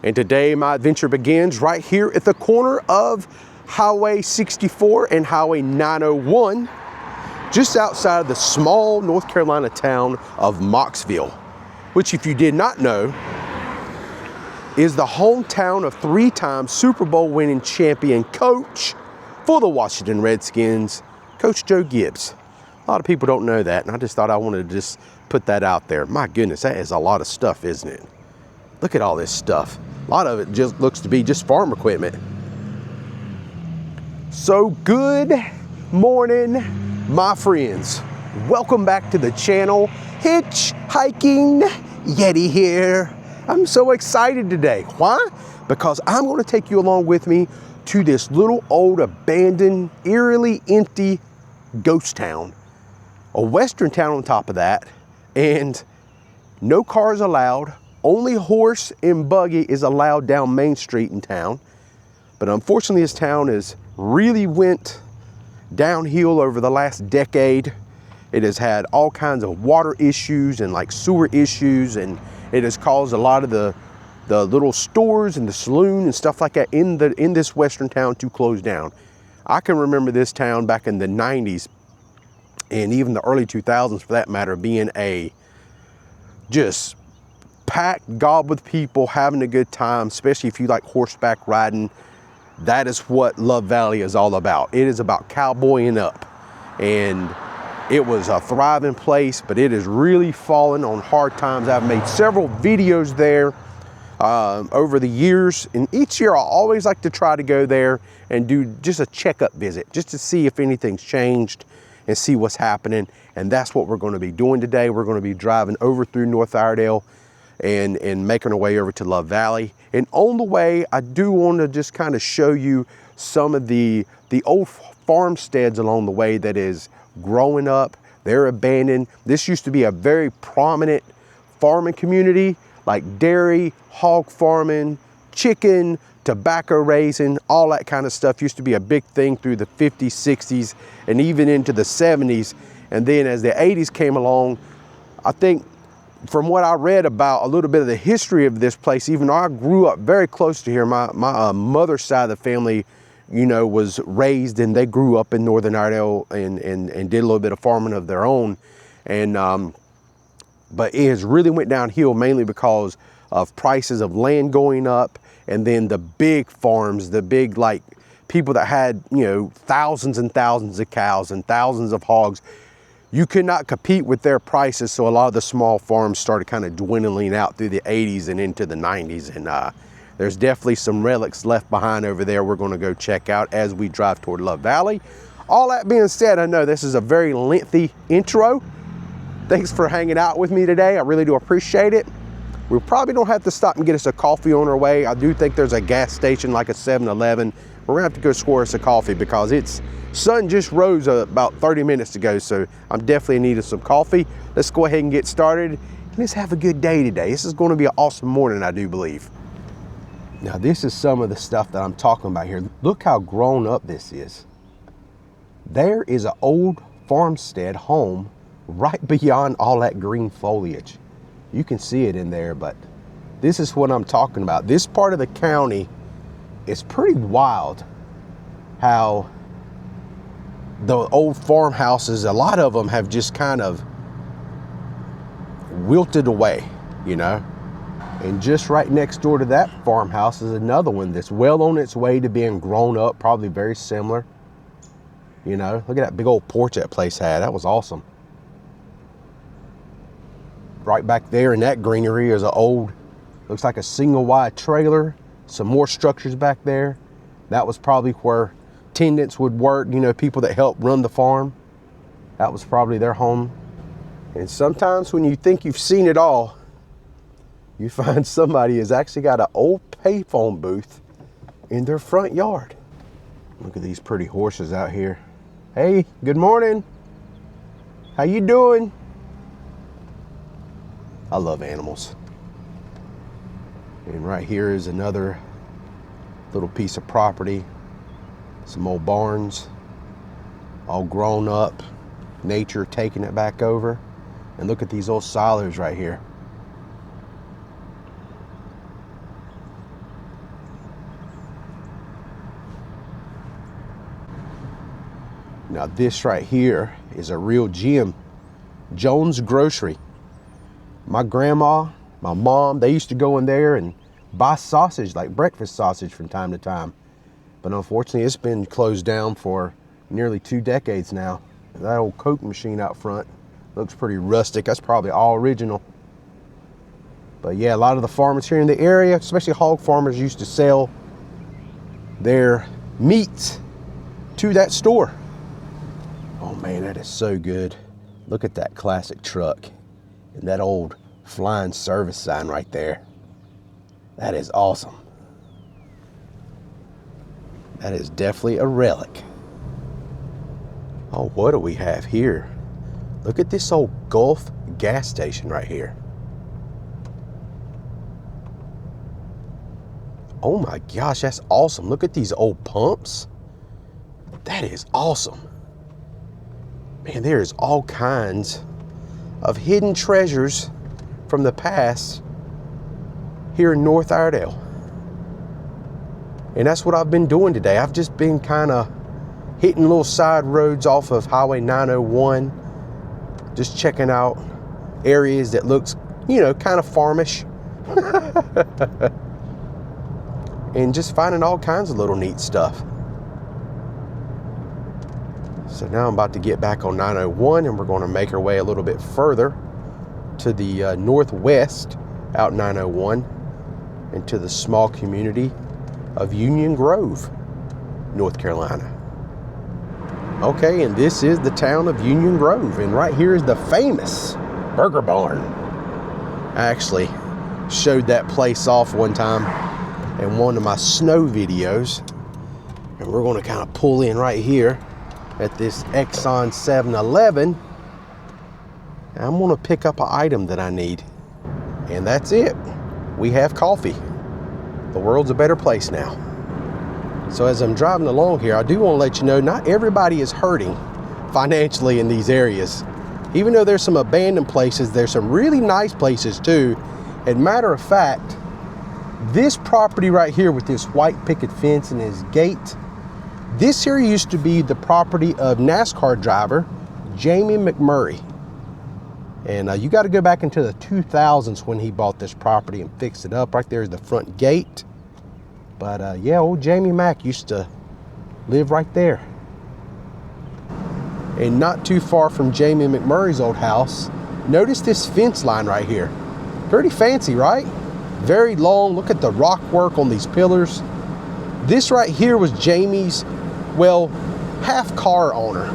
And today my adventure begins right here at the corner of Highway 64 and Highway 901, just outside of the small North Carolina town of Mocksville, which, if you did not know, is the hometown of three-time Super Bowl winning champion coach for the Washington Redskins, Coach Joe Gibbs. A lot of people don't know that, and I just thought I wanted to just put that out there. My goodness, that is a lot of stuff, isn't it? Look at all this stuff. A lot of it just looks to be just farm equipment. So good morning, my friends. Welcome back to the channel. Hitch hiking Yeti here. I'm so excited today. Why? Because I'm going to take you along with me to this little old abandoned, eerily empty ghost town. A western town on top of that, and no cars allowed. Only horse and buggy is allowed down Main Street in town. But unfortunately, this town has really went downhill over the last decade. It has had all kinds of water issues and like sewer issues, and it has caused a lot of the little stores and the saloon and stuff like that in this western town to close down. I can remember this town back in the 90s and even the early 2000s, for that matter, being a just packed gob with people having a good time, especially if you like horseback riding. That is what Love Valley is all about. It is about cowboying up, and it was a thriving place, but it has really fallen on hard times. I've made several videos there over the years, and each year I always like to try to go there and do just a checkup visit, just to see if anything's changed and see what's happening. And that's what we're going to be doing today. We're going to be driving over through North Iredell and making our way over to Love Valley. And on the way, I do want to just kind of show you some of the old farmsteads along the way that is growing up. They're abandoned. This used to be a very prominent farming community, like dairy, hog farming, chicken, tobacco raising, all that kind of stuff used to be a big thing through the 50s, 60s, and even into the 70s. And then as the 80s came along, I think from what I read about a little bit of the history of this place, even though I grew up very close to here, my mother's side of the family, you know, was raised, and they grew up in Northern Iredell and did a little bit of farming of their own. And but it has really went downhill mainly because of prices of land going up, and then the big farms, the big, like, people that had, you know, thousands and thousands of cows and thousands of hogs. You could not compete with their prices, so a lot of the small farms started kind of dwindling out through the 80s and into the 90s. And there's definitely some relics left behind over there we're going to go check out as we drive toward Love Valley. All that being said, I know this is a very lengthy intro. Thanks for hanging out with me today. I really do appreciate it. We probably don't have to stop and get us a coffee on our way. I do think there's a gas station like a 7-Eleven. We're gonna have to go score us a coffee because it's sun just rose about 30 minutes ago, so I'm definitely needing some coffee. Let's go ahead and get started, and let's have a good day today. This is going to be an awesome morning, I do believe. Now, this is some of the stuff that I'm talking about here. Look how grown up this is. There is an old farmstead home right beyond all that green foliage. You can see it in there, but this is what I'm talking about. This part of the county is pretty wild, how the old farmhouses, a lot of them have just kind of wilted away, you know. And just right next door to that farmhouse is another one that's well on its way to being grown up, probably very similar. You know, look at that big old porch that place had. That was awesome. Right back there in that greenery is an old, looks like a single wide trailer. Some more structures back there. That was probably where tenants would work, you know, people that help run the farm. That was probably their home. And sometimes when you think you've seen it all, you find somebody has actually got an old payphone booth in their front yard. Look at these pretty horses out here. Hey, good morning. How you doing? I love animals. And right here is another little piece of property. Some old barns, all grown up. Nature taking it back over. And look at these old silos right here. Now this right here is a real gem. Jones Grocery. My grandma, my mom, they used to go in there and buy sausage, like breakfast sausage from time to time. But unfortunately, it's been closed down for nearly 2 decades now. That old Coke machine out front looks pretty rustic. That's probably all original. But yeah, a lot of the farmers here in the area, especially hog farmers, used to sell their meats to that store. Oh man, that is so good. Look at that classic truck and that old flying service sign right there. That is awesome. That is definitely a relic. Oh, what do we have here? Look at this old Gulf gas station right here. Oh my gosh, that's awesome. Look at these old pumps. That is awesome. Man, there is all kinds of hidden treasures from the past here in North Iredell. And that's what I've been doing today. I've just been kind of hitting little side roads off of Highway 901, just checking out areas that looks, you know, kind of farmish. And just finding all kinds of little neat stuff. So now I'm about to get back on 901 and we're going to make our way a little bit further to the northwest out 901 into the small community of Union Grove, North Carolina. Okay, and this is the town of Union Grove, and right here is the famous Burger Barn. I actually showed that place off one time in one of my snow videos, and we're going to kind of pull in right here at this Exxon 7-Eleven. I'm going to pick up an item that I need, and that's it. We have coffee. The world's a better place now. So as I'm driving along here, I do want to let you know, not everybody is hurting financially in these areas. Even though there's some abandoned places, there's some really nice places too. And matter of fact, this property right here with this white picket fence and his gate, this here used to be the property of NASCAR driver Jamie McMurray. And you got to go back into the 2000s when he bought this property and fixed it up. Right there is the front gate. But yeah, old Jamie Mack used to live right there. And not too far from Jamie McMurray's old house, notice this fence line right here. Pretty fancy, right? Very long. Look at the rock work on these pillars. This right here was Jamie's, well, half car owner.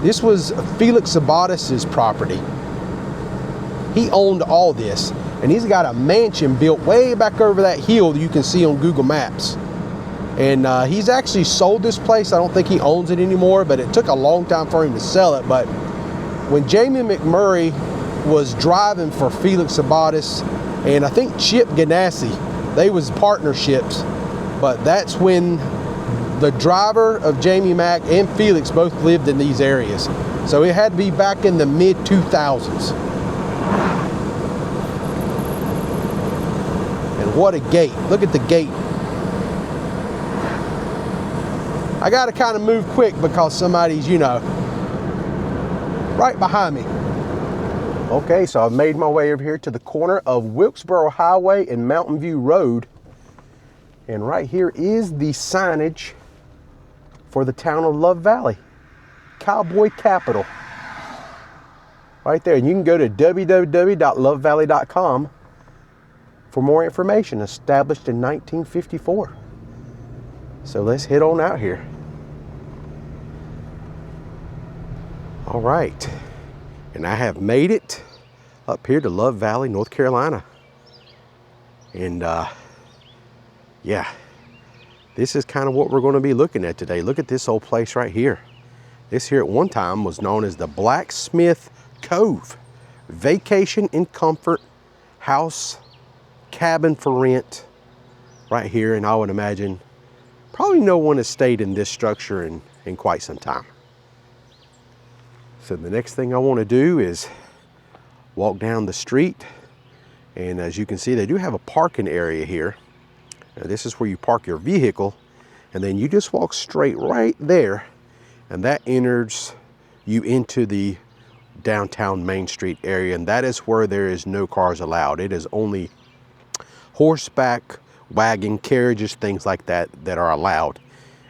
This was Felix Sabatis's property. He owned all this, and he's got a mansion built way back over that hill that you can see on Google Maps. And he's actually sold this place. I don't think he owns it anymore, but it took a long time for him to sell it. But when Jamie McMurray was driving for Felix Sabatis and I think Chip Ganassi, they was partnerships, but that's when the driver of Jamie Mack and Felix both lived in these areas. So it had to be back in the mid-2000s. And what a gate. Look at the gate. I got to kind of move quick because somebody's, you know, right behind me. Okay, so I've made my way over here to the corner of Wilkesboro Highway and Mountain View Road. And right here is the signage for the town of Love Valley, Cowboy Capital. Right there. And you can go to www.lovevalley.com for more information. Established in 1954. So let's head on out here. All right. And I have made it up here to Love Valley, North Carolina. And yeah, this is kind of what we're going to be looking at today. Look at this old place right here. This here at one time was known as the Blacksmith Cove. Vacation and comfort house, cabin for rent right here. And I would imagine probably no one has stayed in this structure in quite some time. So the next thing I want to do is walk down the street. And as you can see, they do have a parking area here. Now, this is where you park your vehicle. And then you just walk straight right there. And that enters you into the downtown Main Street area, and that is where there is no cars allowed. It is only horseback, wagon, carriages, things like that that are allowed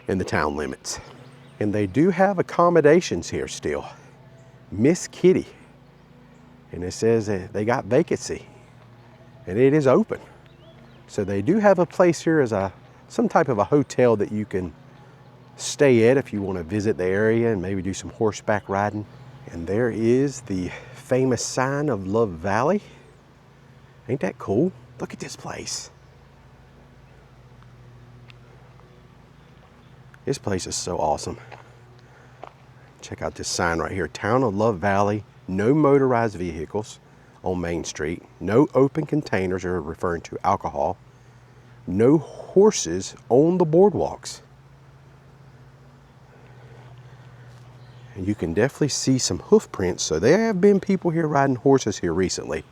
in the town limits. And they do have accommodations here still. Miss Kitty. And it says that they got vacancy and it is open. So they do have a place here as some type of a hotel that you can stay at if you want to visit the area and maybe do some horseback riding. And there is the famous sign of Love Valley. Ain't that cool? Look at this place. This place is so awesome. Check out this sign right here. Town of Love Valley, no motorized vehicles on Main Street. No open containers, are referring to alcohol. No horses on the boardwalks. And you can definitely see some hoof prints. So there have been people here riding horses here recently.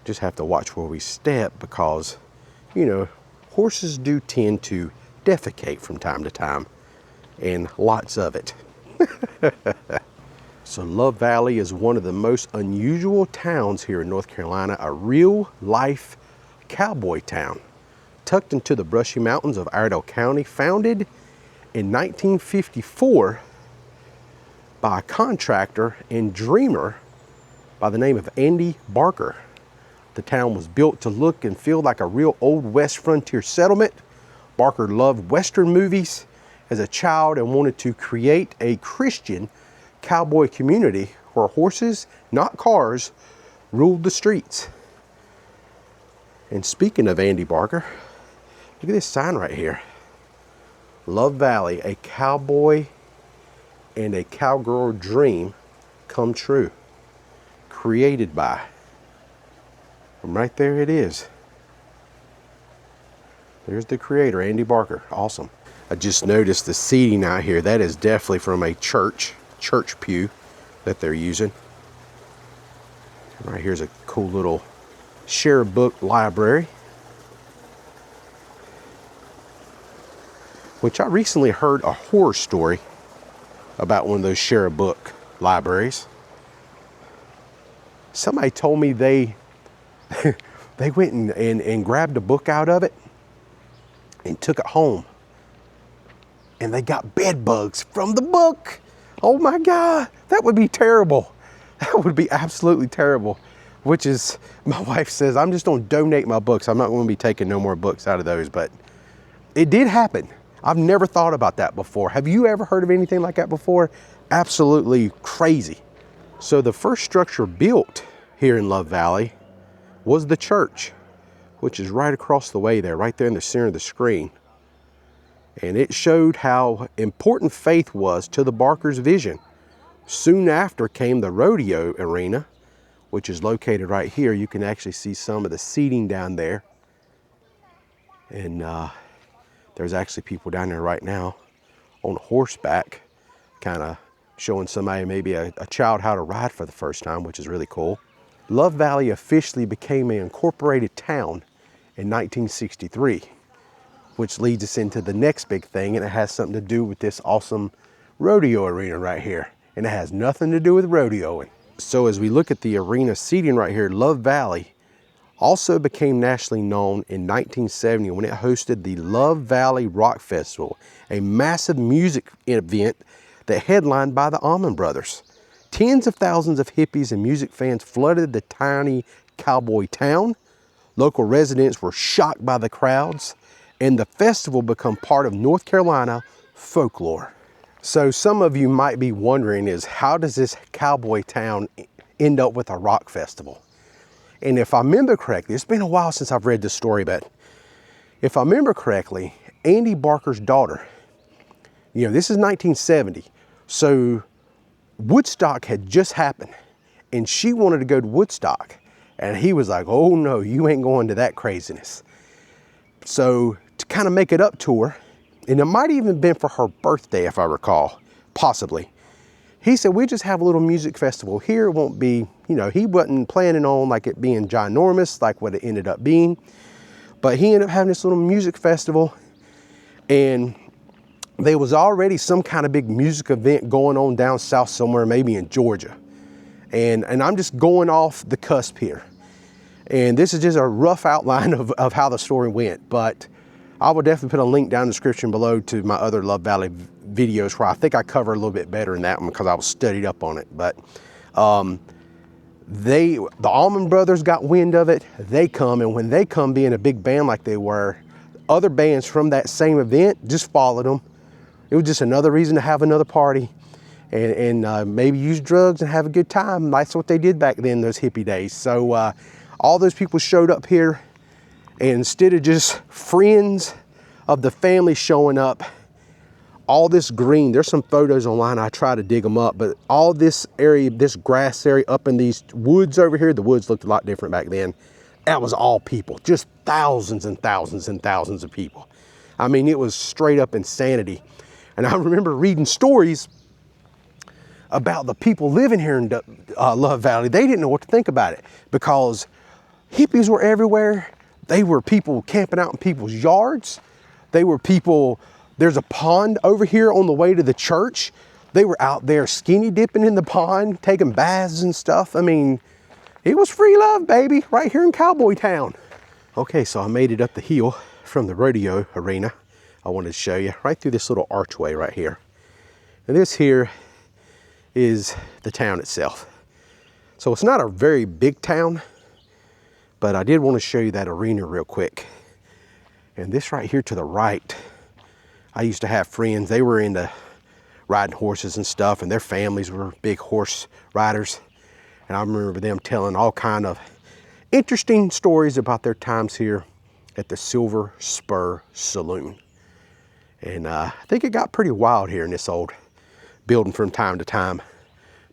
Just have to watch where we step because, you know, horses do tend to defecate from time to time, and lots of it. So Love Valley is one of the most unusual towns here in North Carolina, a real life cowboy town, tucked into the brushy mountains of Iredell County, founded in 1954 by a contractor and dreamer by the name of Andy Barker. The town was built to look and feel like a real old West frontier settlement. Barker loved Western movies as a child and wanted to create a Christian cowboy community where horses, not cars, ruled the streets. And speaking of Andy Barker, look at this sign right here. Love Valley, a cowboy and a cowgirl dream come true. Created by. And right there it is. There's the creator, Andy Barker. Awesome. I just noticed the seating out here. That is definitely from a church pew that they're using. And right here's a cool little share book library, which I recently heard a horror story about one of those share a book libraries. Somebody told me they went and grabbed a book out of it and took it home, and they got bed bugs from the book. Oh my God, that would be terrible. That would be absolutely terrible. Which is, my wife says, I'm just gonna donate my books. I'm not gonna be taking no more books out of those, but it did happen. I've never thought about that before. Have you ever heard of anything like that before? Absolutely crazy. So the first structure built here in Love Valley was the church, which is right across the way there, right there in the center of the screen. And it showed how important faith was to the Barker's vision. Soon after came the rodeo arena, which is located right here. You can actually see some of the seating down there. And there's actually people down there right now on horseback, kind of showing somebody, maybe a child, how to ride for the first time, which is really cool. Love Valley officially became an incorporated town in 1963, which leads us into the next big thing, and it has something to do with this awesome rodeo arena right here. And it has nothing to do with rodeoing. So as we look at the arena seating right here, Love Valley also became nationally known in 1970 when it hosted the Love Valley Rock Festival, a massive music event that headlined by the Allman Brothers. Tens of thousands of hippies and music fans flooded the tiny cowboy town. Local residents were shocked by the crowds, and the festival became part of North Carolina folklore. So some of you might be wondering is, how does this cowboy town end up with a rock festival? And if I remember correctly, it's been a while since I've read this story, but if I remember correctly, Andy Barker's daughter, you know, this is 1970, so Woodstock had just happened, and she wanted to go to Woodstock, and he was like, oh no, you ain't going to that craziness. So to kind of make it up to her, and it might even been for her birthday, if I recall, possibly, he said, we just have a little music festival here. It won't be, you know, he wasn't planning on like it being ginormous like what it ended up being, but he ended up having this little music festival. And there was already some kind of big music event going on down south somewhere, maybe in Georgia. And I'm just going off the cusp here. And this is just a rough outline of how the story went, but I will definitely put a link down in the description below to my other Love Valley videos where I think I cover a little bit better in that one because I was studied up on it. But the Allman Brothers got wind of it. They come, and when they come being a big band like they were, other bands from that same event just followed them. It was just another reason to have another party and maybe use drugs and have a good time. That's what they did back then, those hippie days. So all those people showed up here, and instead of just friends of the family showing up, all this green, there's some photos online, I try to dig them up, but all this area, this grass area up in these woods over here, the woods looked a lot different back then. That was all people, just thousands and thousands and thousands of people. I mean, it was straight up insanity. And I remember reading stories about the people living here in Love Valley. They didn't know what to think about it because hippies were everywhere. They were people camping out in people's yards. They were people, there's a pond over here on the way to the church. They were out there skinny dipping in the pond, taking baths and stuff. I mean, it was free love, baby, right here in Cowboy Town. Okay, so I made it up the hill from the rodeo arena. I wanted to show you right through this little archway right here. And this here is the town itself. So it's not a very big town, but I did want to show you that arena real quick. And this right here to the right, I used to have friends, they were into riding horses and stuff, and their families were big horse riders. And I remember them telling all kind of interesting stories about their times here at the Silver Spur Saloon. And I think it got pretty wild here in this old building from time to time.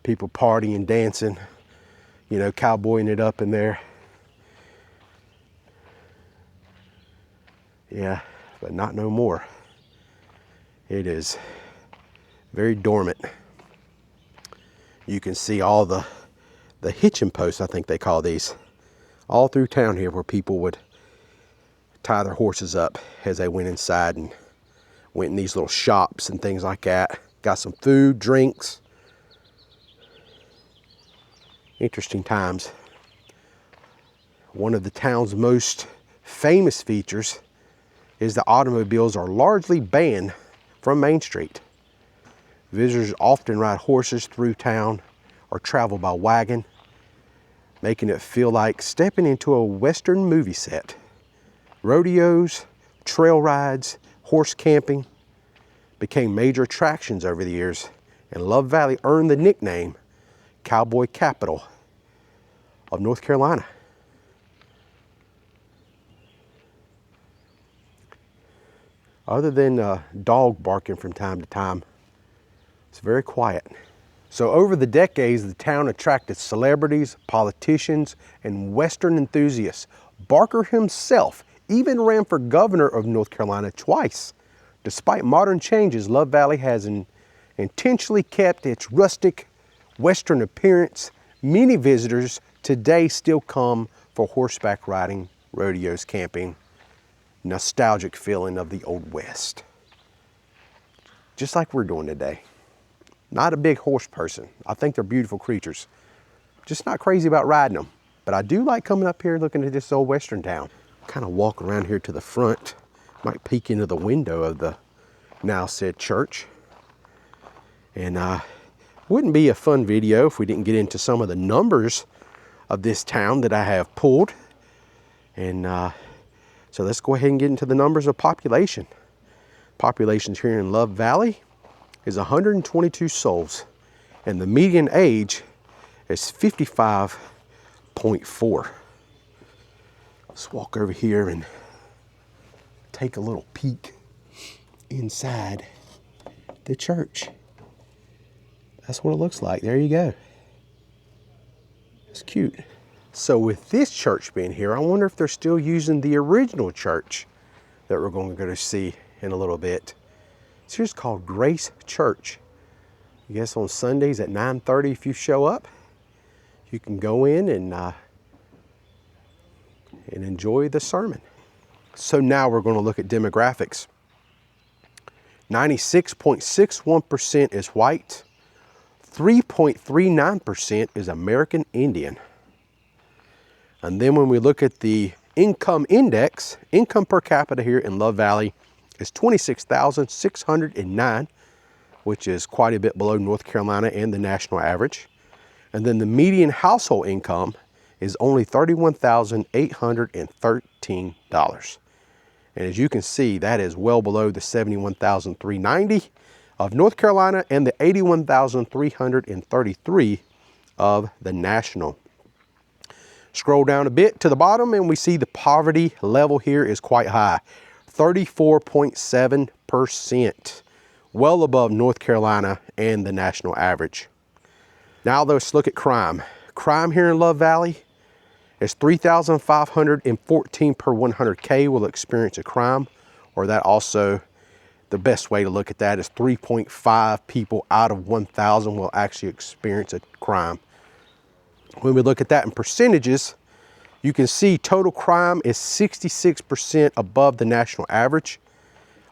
People partying, dancing, you know, cowboying it up in there. Yeah, but not no more. It is very dormant. You can see all the hitching posts, I think they call these, all through town here where people would tie their horses up as they went inside and went in these little shops and things like that. Got some food, drinks. Interesting times. One of the town's most famous features is the automobiles are largely banned from Main Street. Visitors often ride horses through town or travel by wagon, making it feel like stepping into a Western movie set. Rodeos, trail rides, horse camping became major attractions over the years, and Love Valley earned the nickname Cowboy Capital of North Carolina. Other than dog barking from time to time, it's very quiet. So over the decades, the town attracted celebrities, politicians, and Western enthusiasts. Barker himself even ran for governor of North Carolina twice. Despite modern changes, Love Valley has intentionally kept its rustic Western appearance. Many visitors today still come for horseback riding, rodeos, camping, nostalgic feeling of the Old West. Just like we're doing today. Not a big horse person. I think they're beautiful creatures. Just not crazy about riding them. But I do like coming up here looking at this old Western town. Kind of walk around here to the front. Might peek into the window of the now said church. And wouldn't be a fun video if we didn't get into some of the numbers of this town that I have pulled. And so let's go ahead and get into the numbers of population. Populations here in Love Valley is 122 souls, and the median age is 55.4. Let's walk over here and take a little peek inside the church. That's what it looks like. There you go. It's cute. So with this church being here, I wonder if they're still using the original church that we're going to go to see in a little bit. It's just called Grace Church. I guess on Sundays at 9:30, if you show up, you can go in and enjoy the sermon. So now we're going to look at demographics. 96.61% is white. 3.39% is American Indian. And then when we look at the income index, income per capita here in Love Valley is 26,609, which is quite a bit below North Carolina and the national average. And then the median household income is only $31,813. And as you can see, that is well below the $71,390 of North Carolina and the $81,333 of the national. Scroll down a bit to the bottom and we see the poverty level here is quite high, 34.7%, well above North Carolina and the national average. Now let's look at crime. Crime here in Love Valley is 3,514 per 100K will experience a crime, or that also, the best way to look at that is 3.5 people out of 1,000 will actually experience a crime. When we look at that in percentages, you can see total crime is 66% above the national average.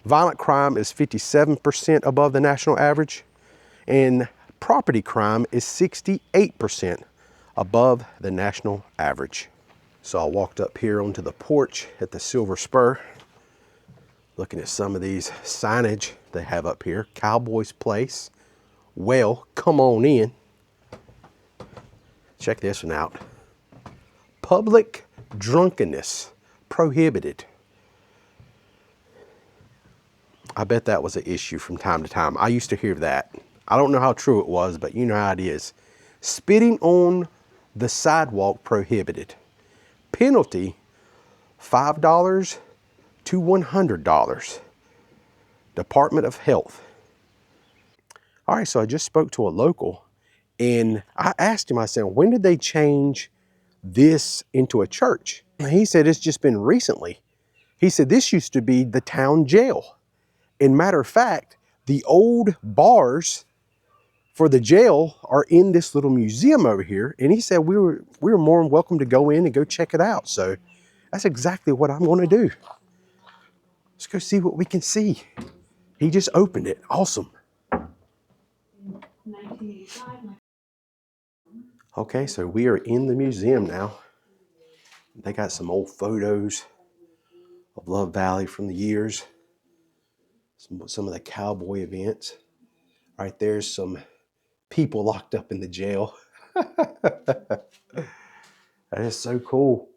Violent crime is 57% above the national average. And property crime is 68% above the national average. So I walked up here onto the porch at the Silver Spur, looking at some of these signage they have up here. Cowboy's Place. Well, come on in. Check this one out. Public drunkenness prohibited. I bet that was an issue from time to time. I used to hear that. I don't know how true it was, but you know how it is. Spitting on the sidewalk prohibited. Penalty, $5 to $100. Department of Health. All right, so I just spoke to a local and I asked him, I said, when did they change this into a church? And he said, it's just been recently. He said, this used to be the town jail. And matter of fact, the old bars for the jail are in this little museum over here. And he said, we were more than welcome to go in and go check it out. So that's exactly what I'm going to do. Let's go see what we can see. He just opened it. Awesome. Okay, so we are in the museum now. They got some old photos of Love Valley from the years. Some of the cowboy events. Right there's some people locked up in the jail. That is so cool.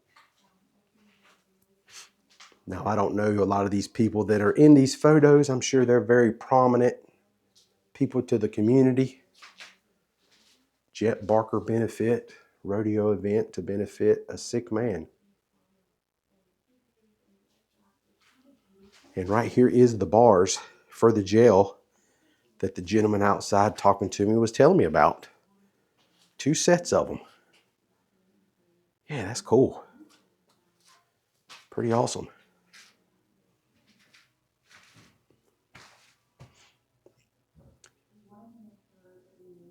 Now, I don't know a lot of these people that are in these photos. I'm sure they're very prominent people to the community. Jet Barker benefit, rodeo event to benefit a sick man. And right here is the bars for the jail that the gentleman outside talking to me was telling me about. 2 sets of them. Yeah, that's cool. Pretty awesome.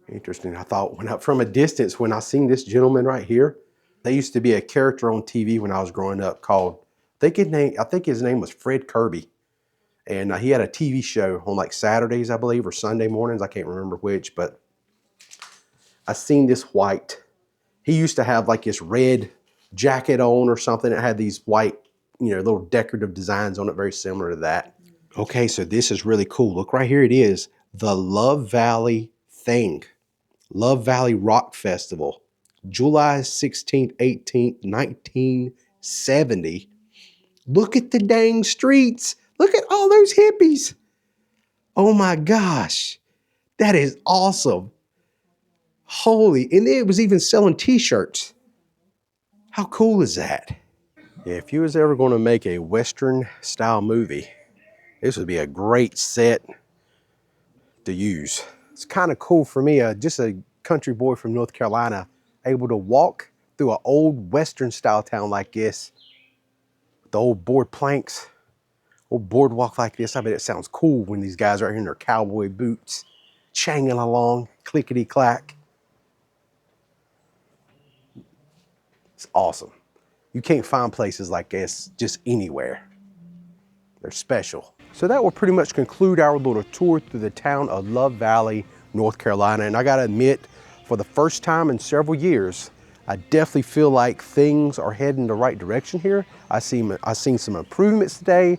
Interesting. I thought from a distance, when I seen this gentleman right here, there used to be a character on TV when I was growing up called, I think his name was Fred Kirby. And he had a TV show on like Saturdays, I believe, or Sunday mornings. I can't remember which, but I seen this white. He used to have like this red jacket on or something. It had these white, little decorative designs on it, very similar to that. Okay, so this is really cool. Look right here it is. The Love Valley Thing. Love Valley Rock Festival. July 16th, 18th, 1970. Look at the dang streets. Look at all those hippies. Oh my gosh. That is awesome. Holy, and it was even selling t-shirts. How cool is that? Yeah, if you was ever going to make a Western style movie, this would be a great set to use. It's kind of cool for me, just a country boy from North Carolina, able to walk through an old Western style town like this, with the old board planks, old boardwalk like this. I bet it sounds cool when these guys are in their cowboy boots, changing along, clickety clack. It's awesome. You can't find places like this just anywhere. They're special. So that will pretty much conclude our little tour through the town of Love Valley, North Carolina. And I gotta admit, for the first time in several years, I definitely feel like things are heading the right direction here. I've seen some improvements today.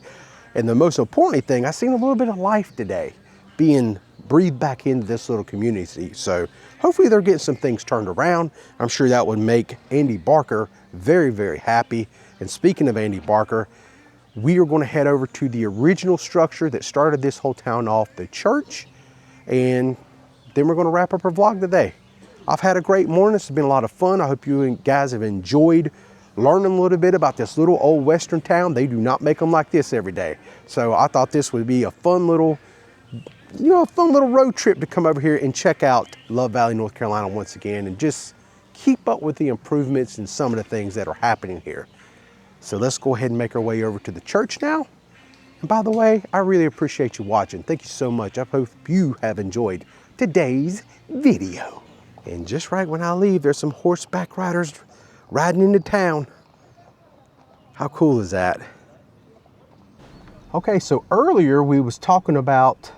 And the most important thing, I've seen a little bit of life today being breathed back into this little community. So hopefully they're getting some things turned around. I'm sure that would make Andy Barker very, very happy. And speaking of Andy Barker, we are going to head over to the original structure that started this whole town off, the church. And then we're going to wrap up our vlog today. I've had a great morning. This has been a lot of fun. I hope you guys have enjoyed learning a little bit about this little old western town. They do not make them like this every day. So I thought this would be a fun little, a fun little road trip to come over here and check out Love Valley, North Carolina once again, and just keep up with the improvements and some of the things that are happening here. So let's go ahead and make our way over to the church now. And by the way, I really appreciate you watching. Thank you so much. I hope you have enjoyed today's video. And just right when I leave, there's some horseback riders riding into town. How cool is that? Okay, so earlier we was talking about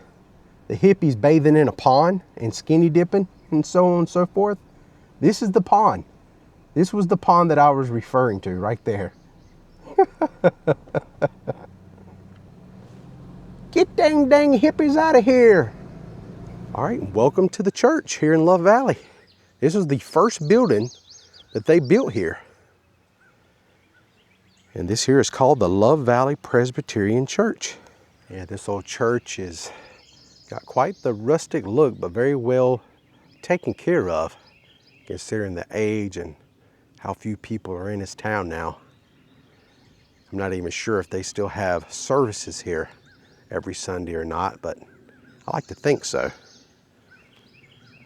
the hippies bathing in a pond and skinny dipping and so on and so forth. This is the pond. This was the pond that I was referring to right there. Get dang hippies out of here. All right, welcome to the church here in Love Valley. This was the first building that they built here. And this here is called the Love Valley Presbyterian Church. Yeah, this old church is got quite the rustic look, but very well taken care of, considering the age and how few people are in this town now. I'm not even sure if they still have services here every Sunday or not, but I like to think so.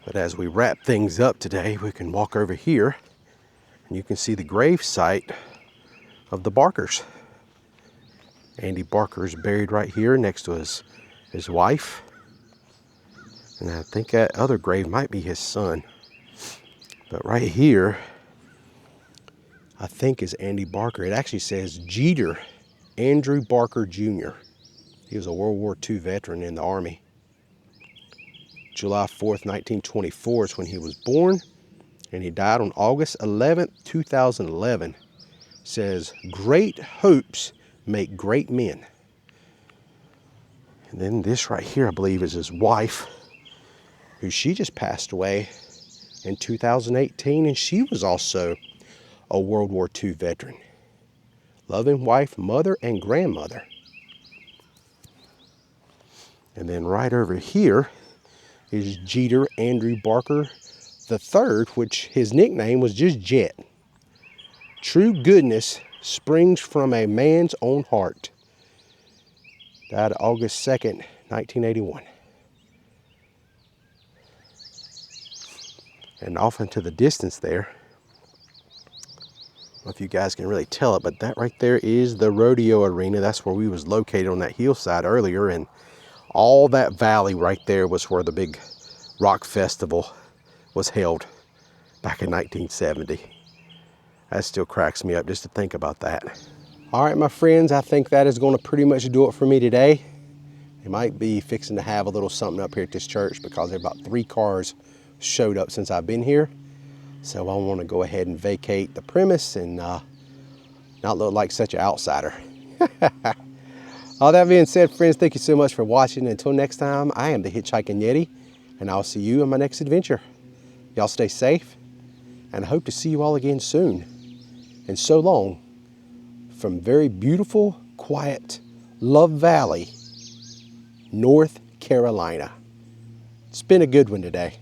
But as we wrap things up today, we can walk over here and you can see the grave site of the Barkers. Andy Barker is buried right here next to his wife. And I think that other grave might be his son. But right here, I think is Andy Barker. It actually says Jeter Andrew Barker Jr. He was a World War II veteran in the Army. July 4th, 1924 is when he was born, and he died on August 11th, 2011. Says, great hopes make great men. And then this right here, I believe, is his wife, who she just passed away in 2018, and she was also a World War II veteran. Loving wife, mother, and grandmother. And then right over here is Jeter Andrew Barker III, which his nickname was just Jet. True goodness springs from a man's own heart. Died August 2nd, 1981. And off into the distance there, I don't know if you guys can really tell it, but that right there is the rodeo arena. That's where we was located on that hillside earlier, and all that valley right there was where the big rock festival was held back in 1970. That still cracks me up just to think about that. All right, my friends, I think that is going to pretty much do it for me today. They might be fixing to have a little something up here at this church because there are about 3 cars showed up since I've been here. So I want to go ahead and vacate the premise and not look like such an outsider. All that being said, friends, thank you so much for watching. Until next time, I am the Hitchhiking Yeti, and I'll see you in my next adventure. Y'all stay safe, and I hope to see you all again soon. And so long from very beautiful, quiet Love Valley, North Carolina. It's been a good one today.